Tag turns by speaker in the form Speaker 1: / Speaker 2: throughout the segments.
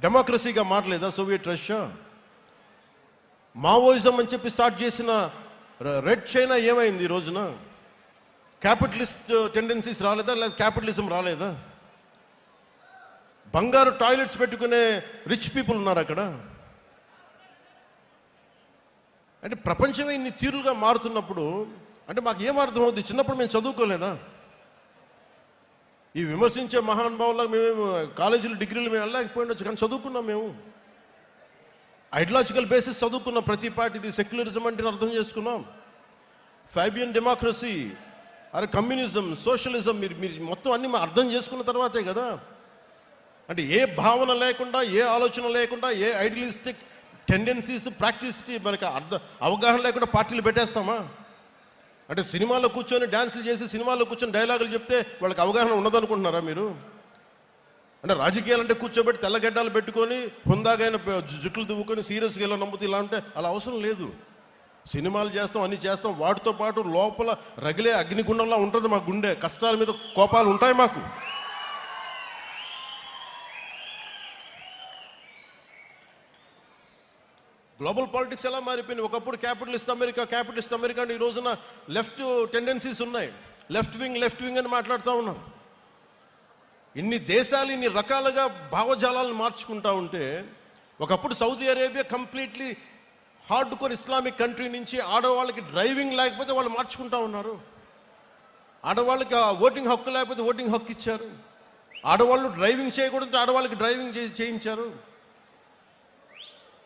Speaker 1: డెమోక్రసీగా మారలేదా Soviet Russia? Maoism అని చెప్పి start చేసిన రెడ్ చైనా ఏమైంది ఈ రోజున? క్యాపిటలిస్ట్ టెండెన్సీస్ రాలేదా, లేదా క్యాపిటలిజం రాలేదా? బంగారు టాయిలెట్స్ పెట్టుకునే రిచ్ పీపుల్ ఉన్నారు అక్కడ. అంటే ప్రపంచమే ఇన్ని తీరులుగా మారుతున్నప్పుడు అంటే మాకు ఏం అర్థమవుతుంది? చిన్నప్పుడు మేము చదువుకోలేదా? ఈ విమర్శించే మహానుభావులకు మేము కాలేజీలు డిగ్రీలు మేము వెళ్ళలేకపోయిండొచ్చు, కానీ చదువుకున్నాం. మేము ఐడియాలజికల్ బేసిస్ చదువుకున్నాం. ప్రతి పార్టీది సెక్యులరిజం అంటే అర్థం చేసుకున్నాం. ఫైబియన్ డెమోక్రసీ, అరే కమ్యూనిజం, సోషలిజం మీరు మొత్తం అన్ని అర్థం చేసుకున్న తర్వాతే కదా. అంటే ఏ భావన లేకుండా, ఏ ఆలోచన లేకుండా, ఏ ఐడియలిస్టిక్ టెండెన్సీస్ ప్రాక్టీస్కి మనకి అవగాహన లేకుండా పార్టీలు పెట్టేస్తామా? అంటే సినిమాలో కూర్చొని డ్యాన్సులు చేసి సినిమాలో కూర్చొని డైలాగులు చెప్తే వాళ్ళకి అవగాహన ఉండదనుకుంటున్నారా మీరు? అంటే రాజకీయాలు అంటే కూర్చోబెట్టి తెల్లగడ్డలు పెట్టుకొని హుందాగైన జుట్లు దువ్వుకొని సీరియస్గా ఇలా నమ్ముతూ ఇలా అంటే అలా అవసరం లేదు. సినిమాలు చేస్తాం, అన్నీ చేస్తాం, వాటితో పాటు లోపల రగిలే అగ్నిగుండంలా ఉంటుంది మా గుండె. కష్టాల మీద కోపాలు ఉంటాయి మాకు. గ్లోబల్ పాలిటిక్స్ ఎలా మారిపోయింది? ఒకప్పుడు క్యాపిటలిస్ట్ అమెరికా అంటే ఈ రోజున లెఫ్ట్ టెండెన్సీస్ ఉన్నాయి. లెఫ్ట్ వింగ్ అని మాట్లాడుతూ ఉన్నారు. ఇన్ని దేశాలు ఇన్ని రకాలుగా భావజాలాలను మార్చుకుంటా ఉంటే, ఒకప్పుడు Saudi Arabia completely hard core Islamic country నుంచి ఆడవాళ్ళకి డ్రైవింగ్ లేకపోతే వాళ్ళు మార్చుకుంటా ఉన్నారు. ఆడవాళ్ళకి ఓటింగ్ హక్కు లేకపోతే ఓటింగ్ హక్కు ఇచ్చారు. ఆడవాళ్ళు డ్రైవింగ్ చేయకూడదు, ఆడవాళ్ళకి డ్రైవింగ్ చేయించారు.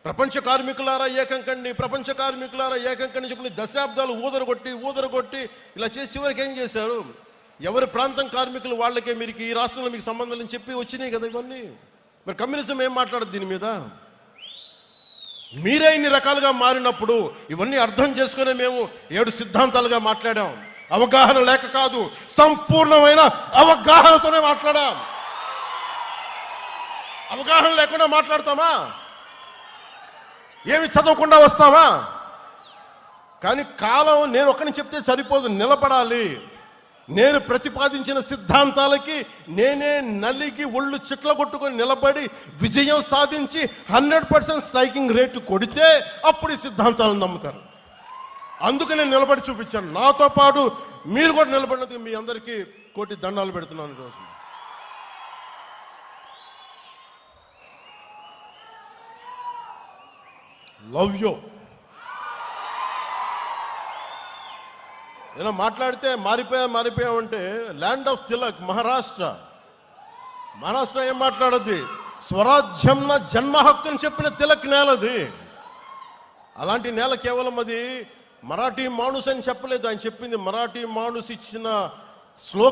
Speaker 1: ప్రపంచ కార్మికులారా ఏకం కండి చెప్పి దశాబ్దాలు ఊదరగొట్టి ఇలా చేసి చివరికి ఏం చేశారు? ఎవరి ప్రాంతం కార్మికులు వాళ్ళకే మీరు ఈ రాష్ట్రంలో మీకు సంబంధం అని చెప్పి వచ్చినాయి కదా ఇవన్నీ. మరి కమ్యూనిజం ఏం మాట్లాడదు దీని మీద? మీరే ఇన్ని రకాలుగా మారినప్పుడు ఇవన్నీ అర్థం చేసుకునే మేము 7 సిద్ధాంతాలుగా మాట్లాడాం. అవగాహన లేక కాదు, సంపూర్ణమైన అవగాహనతోనే మాట్లాడాం. అవగాహన లేకుండా మాట్లాడతామా? ఏమి చదవకుండా వస్తామా? కానీ కాలం నేను ఒకరిని చెప్తే సరిపోదు, నిలబడాలి. నేను ప్రతిపాదించిన సిద్ధాంతాలకి నేనే నలిగి ఒళ్ళు చిట్ల కొట్టుకొని నిలబడి విజయం సాధించి 100% స్ట్రైకింగ్ రేటు కొడితే అప్పుడు ఈ సిద్ధాంతాలను నమ్ముతారు. అందుకు నేను నిలబడి చూపించాను. నాతో పాటు మీరు కూడా నిలబడినందుకు మీ అందరికీ కోటి దండాలు పెడుతున్నాను ఈరోజు. Love you. ఏదైనా మాట్లాడితే మారిపోయామంటే ల్యాండ్ ఆఫ్ తిలక్ మహారాష్ట్ర ఏం మాట్లాడద్ది? స్వరాజ్యం నా జన్మ హక్కు అని చెప్పిన తిలక్ నేలది. అలాంటి నేల కేవలం అది మరాఠీ మాణుస్ అని చెప్పలేదు. ఆయన చెప్పింది మరాఠీ మాణుస్ ఇచ్చిన శ్లోకం.